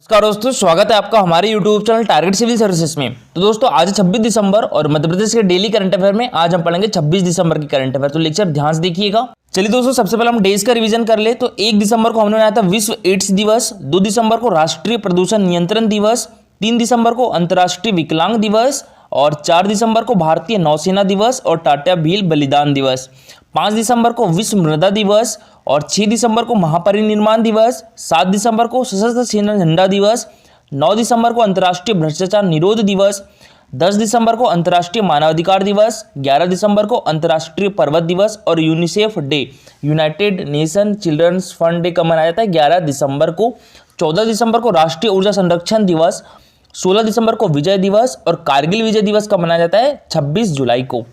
नमस्कार दोस्तों, स्वागत है आपका हमारे YouTube channel Target Civil Services में। तो दोस्तों आज 26 दिसंबर और मध्य प्रदेश के डेली करंट अफेयर में आज हम पढ़ेंगे 26 दिसंबर की करंट अफेयर। तो लेक्चर ध्यान से देखिएगा। चलिए दोस्तों, सबसे पहले हम डेज का रिवीजन कर ले। तो 1 दिसंबर को हमने बनाया था विश्व एड्स दिवस, 2 दिसंबर को राष्ट्रीय प्रदूषण नियंत्रण दिवस, 3 दिसंबर को अंतर्राष्ट्रीय विकलांग दिवस और 4 दिसंबर को भारतीय नौसेना दिवस और टाटा भील बलिदान दिवस, 5 दिसंबर को विश्व मृदा दिवस और 6 दिसंबर को महापरिनिर्वाण दिवस, 7 दिसंबर को सशस्त्र सेना झंडा दिवस, 9 दिसंबर को अंतर्राष्ट्रीय भ्रष्टाचार निरोध दिवस, 10 दिसंबर को अंतर्राष्ट्रीय मानवाधिकार दिवस, 11 दिसंबर को अंतर्राष्ट्रीय पर्वत दिवस और UNICEF day, United Nation Children's Fund day कब मनाया जाता है 11 दिसंबर को, 14 दिसंबर को राष्ट्रीय ऊर्जा संरक्षण दिवस, 16 दिसंबर को विजय दिवस और कारगिल विजय दिवस कब मनाया जाता है 26 जुलाई को,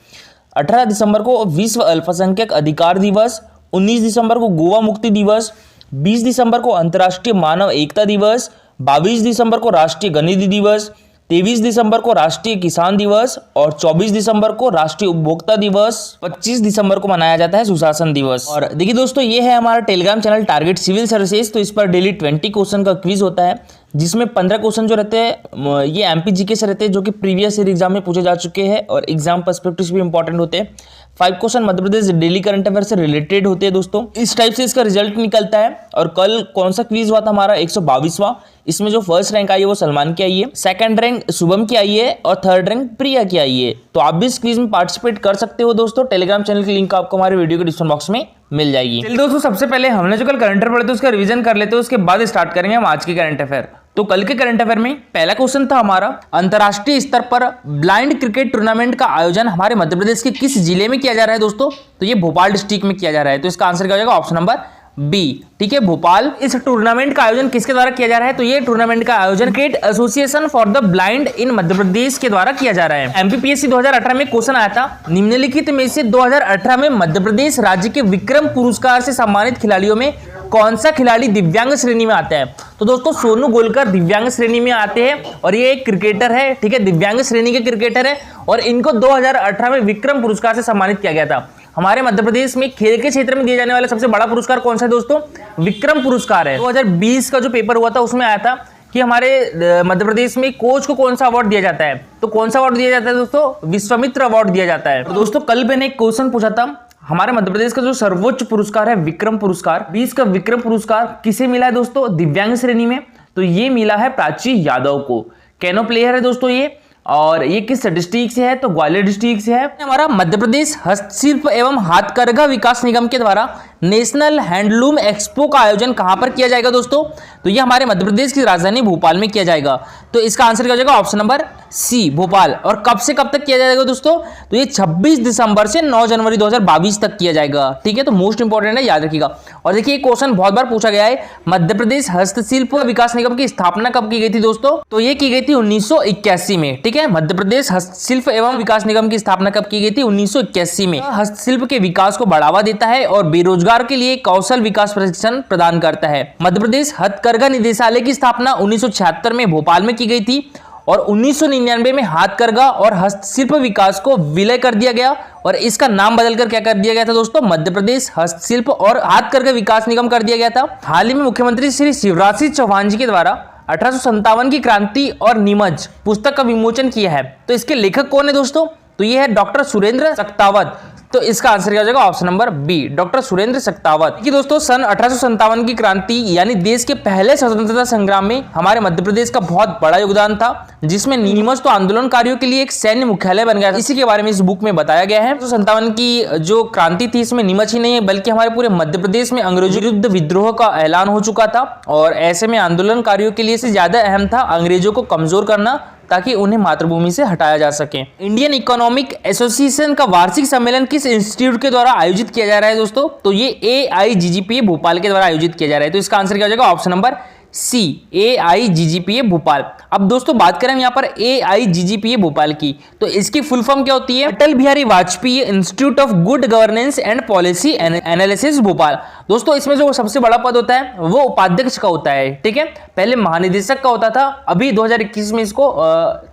18 दिसंबर को विश्व अल्पसंख्यक अधिकार दिवस, 19 दिसंबर को गोवा मुक्ति दिवस, 20 दिसंबर को अंतर्राष्ट्रीय मानव एकता दिवस, 22 दिसंबर को राष्ट्रीय गणित दिवस, 23 दिसंबर को राष्ट्रीय किसान दिवस और 24 दिसंबर को राष्ट्रीय उपभोक्ता दिवस, 25 दिसंबर को मनाया जाता है सुशासन दिवस। और देखिए दोस्तों, ये है हमारा Telegram channel Target Civil Services. तो इस पर डेली 20 क्वेश्चन का क्विज होता है, जिसमें 15 क्वेश्चन जो रहते हैं ये एमपीजीके से रहते हैं, जो कि प्रीवियस ईयर एग्जाम में पूछे जा चुके हैं और एग्जाम पर्सपेक्टिव से भी इंपॉर्टेंट होते हैं। 5 question Madhya Pradesh daily current affair से रिलेटेड होते हैं दोस्तों। इस टाइप से इसका रिजल्ट निकलता है। और कल कौन सा क्विज हुआ था हमारा 122वां। इसमें जो फर्स्ट रैंक आई है वो सलमान की आई है, सेकंड रैंक शुभम की आई है और थर्ड रैंक प्रिया की आई है। तो आप भी इस क्विज में पार्टिसिपेट कर सकते हो दोस्तों। टेलीग्राम चैनल की लिंक आपको हमारे वीडियो के डिस्क्रिप्शन बॉक्स में मिल जाएगी। चलिए दोस्तों, सबसे पहले हमने जो कल करंट अफेयर पढ़े थे उसका रिवीजन कर लेते हैं, उसके बाद स्टार्ट करेंगे हम आज के करंट अफेयर। तो कल के करंट अफेयर में पहला क्वेश्चन था हमारा, अंतरराष्ट्रीय स्तर पर ब्लाइंड क्रिकेट टूर्नामेंट का आयोजन हमारे मध्य प्रदेश के किस जिले में किया जा रहा है दोस्तों? तो ये भोपाल डिस्ट्रिक्ट में किया जा रहा है। तो इसका आंसर क्या हो जाएगा? Option number B. ठीक है, भोपाल। इस टूर्नामेंट का आयोजन किसके द्वारा किया जा रहा है? तो ये टूर्नामेंट का आयोजन cricket association for the blind in Madhya Pradesh के द्वारा किया जा रहा है। एमपीपीएससी 2018 में क्वेश्चन आया था, निम्नलिखित में से 2018 में मध्य प्रदेश राज्य के विक्रम पुरस्कार से सम्मानित खिलाड़ियों में कौन सा खिलाड़ी दिव्यांग श्रेणी में आता है? तो दोस्तों सोनू गोलकर दिव्यांग श्रेणी में आते हैं और ये एक क्रिकेटर है। ठीक है, दिव्यांग श्रेणी के क्रिकेटर है और इनको 2018 में विक्रम पुरस्कार से सम्मानित किया गया था। हमारे मध्य प्रदेश में खेल के क्षेत्र में दिए जाने वाला सबसे बड़ा पुरस्कार कौन सा है दोस्तों? विक्रम पुरस्कार है। 2020 का जो पेपर हुआ था उसमें आया था कि हमारे मध्य प्रदेश में कोच को कौन सा अवार्ड दिया जाता है। तो कौन सा अवार्ड दिया जाता है दोस्तों? विश्वामित्र अवार्ड दिया जाता है। तो दोस्तों कल मैंने एक क्वेश्चन पूछा था, हमारे मध्य प्रदेश का जो सर्वोच्च पुरस्कार है विक्रम पुरस्कार, 20 का विक्रम पुरस्कार किसे मिला है दोस्तों दिव्यांग श्रेणी में? तो ये मिला है प्राची यादव को। कैनो प्लेयर है दोस्तों ये, और ये किस डिस्ट्रिक्ट से है? तो ग्वालियर डिस्ट्रिक्ट से है। हमारा मध्य प्रदेश हस्तशिल्प एवं हाथकरघा विकास निगम के द्वारा नेशनल हैंडलूम एक्सपो का आयोजन कहां पर किया जाएगा दोस्तों? तो ये हमारे मध्य प्रदेश की राजधानी भोपाल में किया जाएगा। तो इसका आंसर क्या हो जाएगा? Option number C, Bhopal. और कब से कब तक किया जाएगा दोस्तों? तो ये 26 दिसंबर से 9 जनवरी 2022 तक किया जाएगा। ठीक है, तो मोस्ट इंपॉर्टेंट है, याद रखिएगा। और देखिए क्वेश्चन बहुत बार पूछा गया है, मध्य प्रदेश हस्तशिल्प विकास निगम की स्थापना कब की गई थी दोस्तों? तो ये की गई थी 1981 में। ठीक है, मध्य प्रदेश हस्तशिल्प एवं विकास निगम की स्थापना कब की गई थी? 1981 में। हस्तशिल्प के विकास को बढ़ावा देता है और बेरोजगार के लिए कौशल विकास प्रशिक्षण प्रदान करता है। मध्य प्रदेश हथकरघा निदेशालय की स्थापना 1976 में भोपाल में की गई थी और 1999 में हाथकरघा और हस्तशिल्प विकास को विलय कर दिया गया और इसका नाम बदलकर क्या कर दिया गया था दोस्तों? मध्य प्रदेश हस्तशिल्प और हाथकरघा विकास निगम कर दिया गया था। हाल ही में मुख्यमंत्री श्री शिवराज सिंह चौहान जी के द्वारा 1857 की क्रांति और नीमच पुस्तक का विमोचन किया है। तो इसके लेखक कौन है दोस्तों? तो ये है डॉक्टर सुरेंद्र सक्तावत। तो इसका आंसर क्या हो जाएगा? Option number B, doctor Surendra Saktawat. कि दोस्तों सन 1857 की क्रांति यानी देश के पहले स्वतंत्रता संग्राम में हमारे मध्य प्रदेश का बहुत बड़ा योगदान था, जिसमें नीमच तो आंदोलनकारियों के लिए एक सैन्य मुख्यालय बन गया था। इसी के बारे में इस बुक में बताया गया है। 1857 की जो क्रांति थी इसमें नीमच ही नहीं है बल्कि हमारे पूरे मध्य प्रदेश में अंग्रेजों विरुद्ध विद्रोह का ऐलान हो चुका था और ऐसे में आंदोलनकारियों के लिए से ज्यादा अहम था अंग्रेजों को कमजोर करना ताकि उन्हें मातृभूमि से हटाया जा सके। इंडियन इकोनॉमिक एसोसिएशन का वार्षिक सम्मेलन किस इंस्टीट्यूट के द्वारा आयोजित किया जा रहा है दोस्तों? तो ये AIGGPA भोपाल के द्वारा आयोजित किया जा रहा है। तो इसका आंसर क्या हो जाएगा? Option number C, AIGGPA Bhopal. अब दोस्तों बात करें यहाँ पर AIGGPA भोपाल की, तो इसकी फुल फॉर्म क्या होती है? Atal Bihari Vajpayee institute of good governance and policy analysis Bhopal. दोस्तों इसमें जो सबसे बड़ा पद होता है वो उपाध्यक्ष का होता है। ठीक है, पहले महानिदेशक का होता था, अभी 2021 में इसको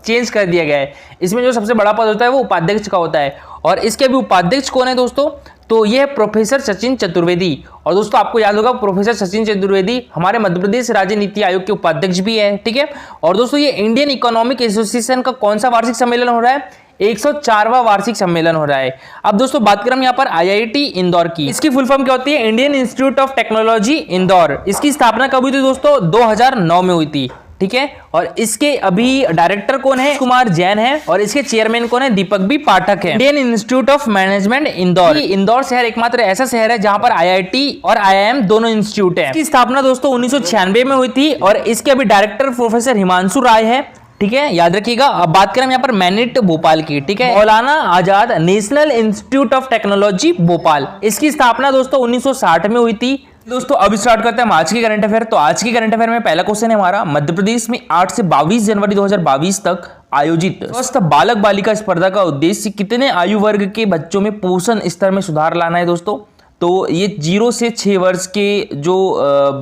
चेंज कर दिया गया है। इसमें जो सबसे बड़ा पद होता है वो उपाध्यक्ष का होता है और इसके अभी उपाध्यक्ष कौन है दोस्तों? तो ये है प्रोफेसर सचिन चतुर्वेदी। और दोस्तों आपको याद होगा प्रोफेसर सचिन चतुर्वेदी हमारे मध्य प्रदेश राज्य नीति आयोग के उपाध्यक्ष भी है, ठीक है। और दोस्तों ये इंडियन इकोनॉमिक एसोसिएशन का कौन सा वार्षिक सम्मेलन हो रहा है? 104वां वार्षिक सम्मेलन हो रहा है। अब दोस्तों बात करें यहाँ पर आईआईटी इंदौर की, इसकी फुल फॉर्म क्या होती है? Indian institute of technology Indore. इसकी स्थापना कब हुई थी दोस्तों? 2009 में हुई थी, ठीक है। और इसके अभी डायरेक्टर कौन है? कुमार जैन है। और इसके चेयरमैन कौन है? दीपक बी पाठक है। Indian institute of management Indore. Indore शहर एकमात्र ऐसा शहर है जहां पर आईआईटी और आईआईएम दोनों इंस्टीट्यूट है। इसकी स्थापना दोस्तों 1996 में हुई थी और इसके अभी डायरेक्टर प्रोफेसर हिमांशु राय है, ठीक है, याद रखिएगा। अब बात करें यहाँ पर मैनेट भोपाल की, ठीक है, Maulana Azad national institute of technology Bhopal. इसकी स्थापना दोस्तों 1960 में हुई थी। दोस्तों अब स्टार्ट करते हैं हम आज के करंट अफेयर। तो आज के करंट अफेयर में पहला क्वेश्चन है हमारा, मध्य प्रदेश में 8 से 22 जनवरी 2022 तक आयोजित स्वस्थ बालक बालिका स्पर्धा का उद्देश्य कितने आयु वर्ग के बच्चों में पोषण स्तर में सुधार लाना है दोस्तों? तो ये 0 से 6 वर्ष के जो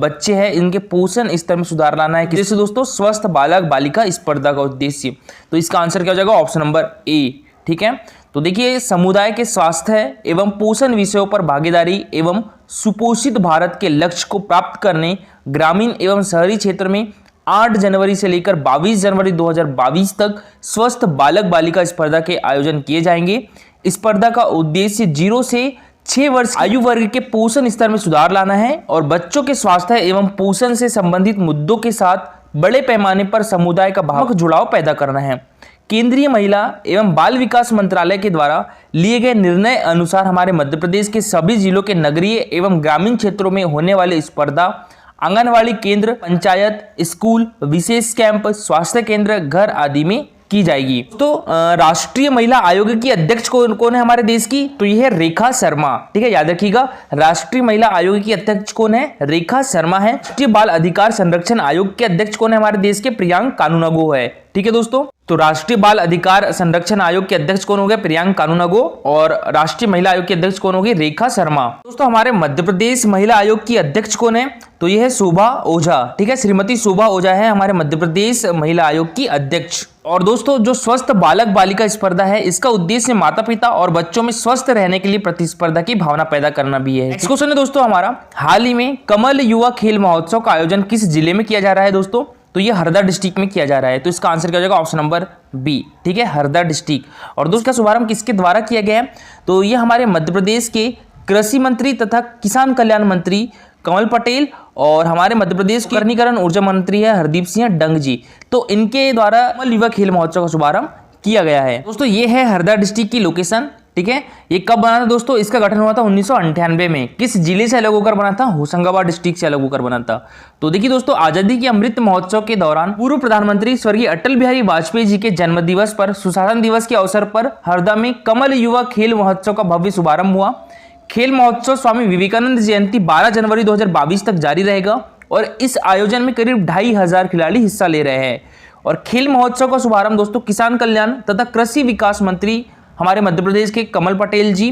बच्चे हैं इनके पोषण स्तर में सुधार लाना है। जैसे दोस्तों स्वस्थ बालक बालिका स्पर्धा का उद्देश्य, तो इसका आंसर क्या हो जाएगा? ऑप्शन नंबर ए, ठीक है। तो देखिए समुदाय के स्वास्थ्य एवं पोषण विषयों पर भागीदारी एवं सुपोषित भारत के लक्ष्य को प्राप्त करने ग्रामीण एवं शहरी क्षेत्र में 8 जनवरी से लेकर 22 जनवरी 2022 तक स्वस्थ बालक बालिका स्पर्धा के आयोजन किए जाएंगे। स्पर्धा का उद्देश्य 0 से 6 वर्ष आयु वर्ग के पोषण स्तर में सुधार लाना है और बच्चों के स्वास्थ्य एवं पोषण से संबंधित मुद्दों के साथ बड़े पैमाने पर समुदाय का भावनात्मक जुड़ाव पैदा करना है। केंद्रीय महिला एवं बाल विकास मंत्रालय के द्वारा लिए गए निर्णय अनुसार हमारे मध्य प्रदेश के सभी जिलों के नगरीय एवं ग्रामीण क्षेत्रों में होने वाले स्पर्धा आंगनवाड़ी केंद्र, पंचायत, स्कूल, विशेष कैंप, स्वास्थ्य केंद्र, घर आदि में की जाएगी। तो राष्ट्रीय महिला आयोग की अध्यक्ष कौन है हमारे देश की? तो यह है रेखा शर्मा, ठीक है, याद रखिएगा। राष्ट्रीय महिला आयोग की अध्यक्ष कौन है? रेखा शर्मा है। राष्ट्रीय बाल अधिकार संरक्षण आयोग के अध्यक्ष कौन है हमारे देश के? प्रियांक कानूनगो है, ठीक है दोस्तों। तो राष्ट्रीय बाल अधिकार संरक्षण आयोग के अध्यक्ष कौन हो गए? प्रियांक कानूनगो। और राष्ट्रीय महिला आयोग की अध्यक्ष कौन होगी? रेखा शर्मा। दोस्तों हमारे मध्य प्रदेश महिला आयोग की अध्यक्ष कौन है? तो यह है शोभा ओझा, ठीक है, श्रीमती शोभा ओझा है हमारे मध्य प्रदेश महिला आयोग की अध्यक्ष। और दोस्तों जो स्वस्थ बालक बालिका स्पर्धा है इसका उद्देश्य माता पिता और बच्चों में स्वस्थ रहने के लिए प्रतिस्पर्धा की भावना पैदा करना भी है। नेक्स्ट क्वेश्चन है दोस्तों हमारा, हाल ही में कमल युवा खेल महोत्सव का आयोजन किस जिले में किया जा रहा है दोस्तों? तो ये हरदा डिस्ट्रिक्ट में किया जा रहा है। तो इसका आंसर क्या हो जाएगा? ऑप्शन नंबर बी, ठीक है, हरदा डिस्ट्रिक्ट। और दोस्तों का शुभारंभ किसके द्वारा किया गया है? तो ये हमारे मध्य प्रदेश के कृषि मंत्री तथा किसान कल्याण मंत्री कमल पटेल और हमारे मध्य प्रदेश के नवीकरण ऊर्जा मंत्री है हरदीप सिंह डंग जी। तो इनके द्वारा कमल युवा खेल महोत्सव का शुभारंभ किया गया है। दोस्तों ये है हरदा डिस्ट्रिक्ट की लोकेशन, ठीक है। ये कब बना था दोस्तों? इसका गठन हुआ था 1998 में। किस जिले से अलग होकर बना था? होशंगाबाद डिस्ट्रिक्ट से अलग होकर बना था। तो देखिए दोस्तों आजादी के अमृत महोत्सव के दौरान पूर्व प्रधानमंत्री स्वर्गीय अटल बिहारी वाजपेयी जी के जन्म दिवस पर सुशासन दिवस के अवसर पर हरदा में कमल युवा खेल महोत्सव का भव्य शुभारंभ हुआ। खेल महोत्सव स्वामी विवेकानंद जयंती 12 जनवरी 2022 तक जारी रहेगा और इस आयोजन में करीब 2500 खिलाड़ी हिस्सा ले रहे हैं। और खेल महोत्सव का शुभारंभ दोस्तों किसान कल्याण तथा कृषि विकास मंत्री हमारे मध्य प्रदेश के कमल पटेल जी,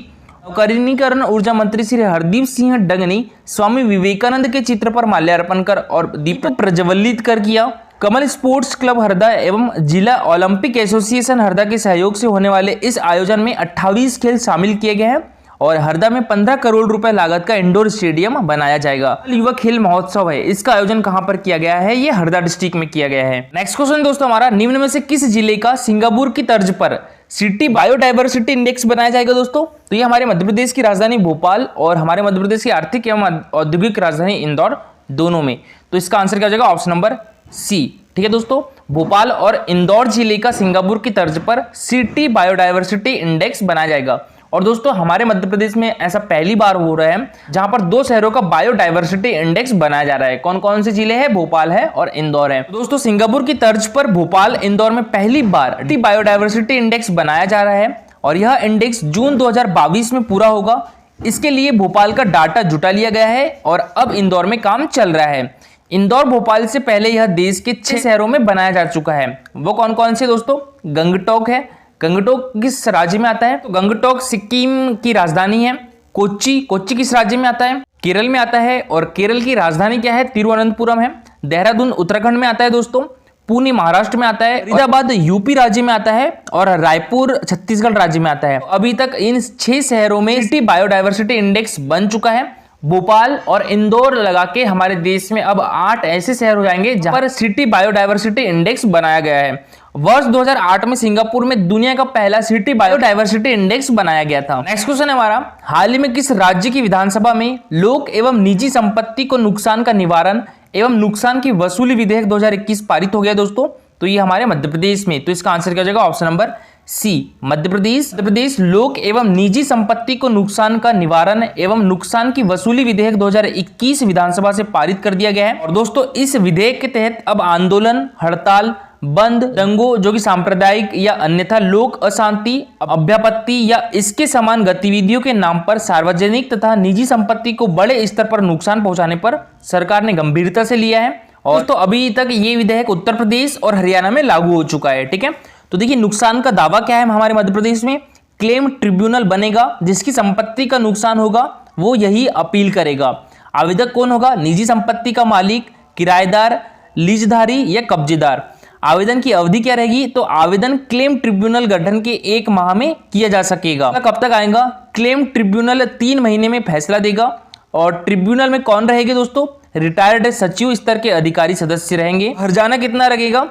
नवीकरण ऊर्जा मंत्री श्री हरदीप सिंह डंग ने स्वामी विवेकानंद के चित्र पर माल्यार्पण कर और दीपक प्रज्वलित कर किया। कमल स्पोर्ट्स क्लब हरदा एवं जिला ओलंपिक एसोसिएशन हरदा के सहयोग से होने वाले इस आयोजन में 28 खेल शामिल किए गए हैं और हरदा में 15 करोड़ रुपए लागत का इंडोर स्टेडियम बनाया जाएगा। युवा खेल महोत्सव है, इसका आयोजन कहां पर किया गया है? ये हरदा डिस्ट्रिक्ट में किया गया है। नेक्स्ट क्वेश्चन दोस्तों हमारा, निम्न में से किस जिले का सिंगापुर की तर्ज पर सिटी बायोडायवर्सिटी इंडेक्स बनाया जाएगा दोस्तों? तो ये हमारे मध्य प्रदेश की राजधानी भोपाल और हमारे मध्य प्रदेश की आर्थिक एवं औद्योगिक राजधानी इंदौर दोनों में। तो इसका आंसर क्या हो जाएगा? ऑप्शन नंबर सी, ठीक है दोस्तों। भोपाल और इंदौर जिले का सिंगापुर की तर्ज पर सिटी बायोडायवर्सिटी इंडेक्स बनाया जाएगा। और दोस्तों हमारे मध्य प्रदेश में ऐसा पहली बार हो रहा है जहां पर 2 शहरों का बायोडायवर्सिटी इंडेक्स बनाया जा रहा है। कौन कौन से जिले हैं? भोपाल है और इंदौर है। दोस्तों सिंगापुर की तर्ज पर भोपाल इंदौर में पहली बार बायोडायवर्सिटी इंडेक्स बनाया जा रहा है और यह इंडेक्स जून 2022 में पूरा होगा। इसके लिए भोपाल का डाटा जुटा लिया गया है और अब इंदौर में काम चल रहा है। इंदौर भोपाल से पहले यह देश के 6 शहरों में बनाया जा चुका है। वो कौन कौन से दोस्तों? गंगटोक है। गंगटोक किस राज्य में आता है? तो गंगटोक सिक्किम की राजधानी है। कोच्चि किस राज्य में आता है? केरल में आता है और केरल की राजधानी क्या है? तिरुवनंतपुरम है। देहरादून उत्तराखंड में आता है दोस्तों। पुणे महाराष्ट्र में आता है, फरीदाबाद यूपी राज्य में आता है और रायपुर छत्तीसगढ़ राज्य में आता है। अभी तक इन 6 शहरों में सिटी बायोडायवर्सिटी इंडेक्स बन चुका है। भोपाल और इंदौर लगा के हमारे देश में अब 8 ऐसे शहर हो जाएंगे जहां पर सिटी बायोडायवर्सिटी इंडेक्स बनाया गया है। वर्ष 2008 में सिंगापुर में दुनिया का पहला सिटी बायोडायवर्सिटी इंडेक्स बनाया गया था। नेक्स्ट क्वेश्चन है हमारा, हाल ही में किस राज्य की विधानसभा में लोक एवं निजी संपत्ति को नुकसान का निवारण एवं नुकसान की वसूली विधेयक 2021 पारित हो गया दोस्तों? तो ये हमारे मध्य प्रदेश में। तो इसका आंसर क्या हो जाएगा? ऑप्शन नंबर सी, मध्य प्रदेश लोक एवं निजी संपत्ति को नुकसान का निवारण एवं नुकसान की वसूली विधेयक 2021 विधानसभा से पारित कर दिया गया है। और दोस्तों इस विधेयक के तहत अब आंदोलन, हड़ताल, बंद, दंगों जो कि सांप्रदायिक या अन्यथा लोक अशांति, अभ्यापत्ति या इसके समान गतिविधियों के नाम पर सार्वजनिक तथा निजी संपत्ति को बड़े स्तर पर नुकसान पहुंचाने पर सरकार ने गंभीरता से लिया है। और तो अभी तक ये विधेयक उत्तर प्रदेश और हरियाणा में लागू हो चुका है। ठीक है, तो देखिए नुकसान का दावा क्या है हमारे मध्य प्रदेश में? क्लेम ट्रिब्यूनल बनेगा, जिसकी संपत्ति का नुकसान होगा वो यही अपील करेगा। आवेदक कौन होगा? निजी संपत्ति का मालिक, किराएदार, लीजधारी या कब्जेदार। आवेदन की अवधि क्या रहेगी? तो आवेदन क्लेम ट्रिब्यूनल गठन के 1 माह में किया जा सकेगा। कब तक आएगा? क्लेम ट्रिब्यूनल 3 महीने में फैसला देगा। और ट्रिब्यूनल में कौन रहेंगे दोस्तों? रिटायर्ड सचिव स्तर के अधिकारी सदस्य रहेंगे। हर्जाना कितना लगेगा?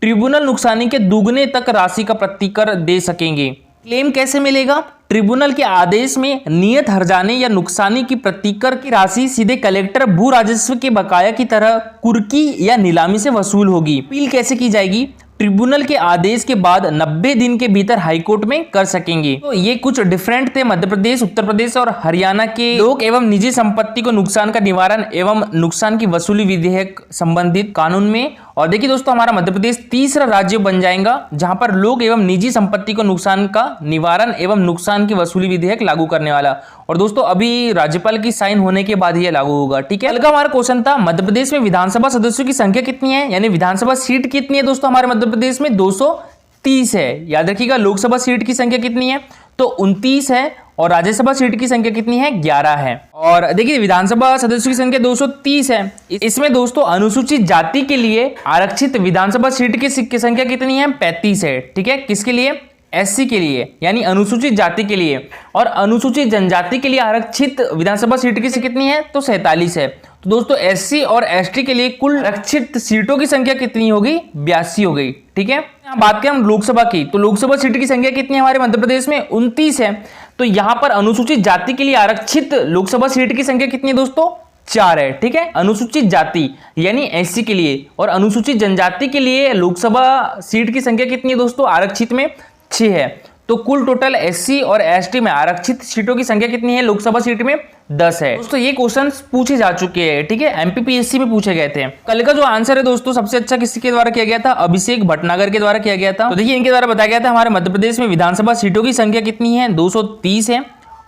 ट्रिब्यूनल नुकसानी के दुगने तक राशि का प्रतिकर दे सकेंगे। क्लेम कैसे मिलेगा? ट्रिब्यूनल के आदेश में नियत हर्जाने या नुकसानी की प्रतिकर की राशि सीधे कलेक्टर भू राजस्व के बकाया की तरह कुर्की या नीलामी से वसूल होगी। अपील कैसे की जाएगी? ट्रिब्यूनल के आदेश के बाद 90 दिन के भीतर हाईकोर्ट में कर सकेंगे। तो ये कुछ डिफरेंट थे मध्य प्रदेश, उत्तर प्रदेश और हरियाणा के लोक एवं निजी संपत्ति को नुकसान का निवारण एवं नुकसान की वसूली विधेयक संबंधित कानून में। और देखिए दोस्तों हमारा मध्य प्रदेश तीसरा राज्य बन जाएगा जहां पर लोक एवं निजी संपत्ति को नुकसान का निवारण एवं नुकसान की वसूली विधेयक लागू करने वाला। और दोस्तों अभी राज्यपाल की साइन होने के बाद ये लागू होगा। ठीक है, कल का हमारा क्वेश्चन था मध्य प्रदेश में विधानसभा सदस्यों की संख्या कितनी है, यानी विधानसभा सीट कितनी है दोस्तों हमारे मध्य प्रदेश में? 230 है। याद रखिएगा लोकसभा सीट की संख्या कितनी है? तो 29 है। और राज्यसभा सीट की संख्या कितनी है? 11 है। और देखिए विधानसभा सदस्यों की संख्या 230 है। इसमें दोस्तों अनुसूचित जाति के लिए आरक्षित विधानसभा सीट की संख्या कितनी है? 35 है। ठीक है, किसके लिए? एससी के लिए, यानी अनुसूचित जाति के लिए। और अनुसूचित जनजाति के लिए आरक्षित विधानसभा सीट की कितनी है? तो 47 है। तो दोस्तों एससी और एसटी के लिए कुल आरक्षित सीटों की संख्या कितनी होगी? 82 हो गई। ठीक है, बात करें हम लोकसभा की, तो लोकसभा सीट की संख्या कितनी है हमारे मध्य प्रदेश में? 29 है। तो यहां पर अनुसूचित जाति के लिए आरक्षित लोकसभा सीट की संख्या कितनी है दोस्तों? 4 है। ठीक है, अनुसूचित जाति यानी एससी के लिए। और अनुसूचित जनजाति के लिए लोकसभा सीट की संख्या कितनी है दोस्तों आरक्षित में? 6 है। तो कुल टोटल एससी और एसटी में आरक्षित सीटों की संख्या कितनी है लोकसभा सीट में? 10 है। दोस्तों ये क्वेश्चंस पूछे जा चुके हैं। ठीक है, एमपीपीएससी में पूछे गए थे। कल का जो आंसर है दोस्तों सबसे अच्छा किसके द्वारा किया गया था? अभिषेक भटनागर के द्वारा किया गया था। तो देखिए इनके द्वारा बताया गया था हमारे मध्य प्रदेश में विधानसभा सीटों की संख्या कितनी है? 230 है।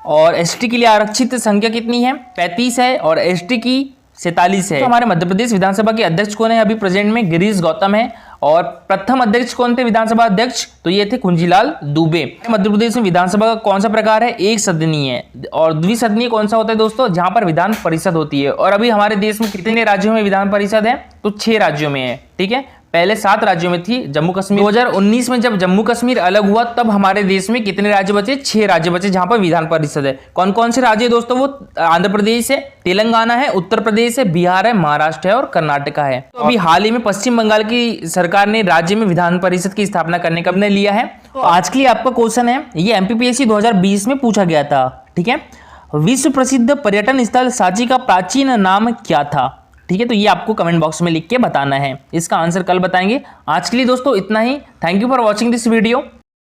और एसटी के लिए आरक्षित संख्या कितनी है? 35 है। और एसटी की 47 है। तो हमारे मध्य प्रदेश विधानसभा के अध्यक्ष कौन है अभी प्रेजेंट में? गिरीश गौतम है। और प्रथम अध्यक्ष कौन थे विधानसभा अध्यक्ष? तो ये थे कुंजीलाल दुबे। मध्य प्रदेश में विधानसभा का कौन सा प्रकार है? एक सदनीय। और द्विसदनीय कौन सा होता है दोस्तों? जहां पर विधान परिषद होती है। और अभी हमारे देश में कितने राज्यों में विधान परिषद है? तो 6 राज्यों में है। ठीक है, पहले 7 राज्यों में थी। जम्मू कश्मीर 2019 में जब जम्मू कश्मीर अलग हुआ तब हमारे देश में कितने राज्य बचे? 6 राज्य बचे जहां पर विधान परिषद है। कौन कौन से राज्य दोस्तों? वो आंध्र प्रदेश है, तेलंगाना है, उत्तर प्रदेश है, बिहार है, महाराष्ट्र है और कर्नाटका है। तो अभी हाल ही में पश्चिम बंगाल की सरकार ने राज्य में विधान परिषद की स्थापना करने का निर्णय लिया है। तो आज के लिए आपका क्वेश्चन है, ये एमपीपीएससी 2020 में पूछा गया था। ठीक है, विश्व प्रसिद्ध पर्यटन स्थल सांची का प्राचीन नाम क्या था? ठीक है, तो ये आपको कमेंट बॉक्स में लिख के बताना है। इसका आंसर कल बताएंगे। आज के लिए दोस्तों इतना ही। Thank you for watching this video.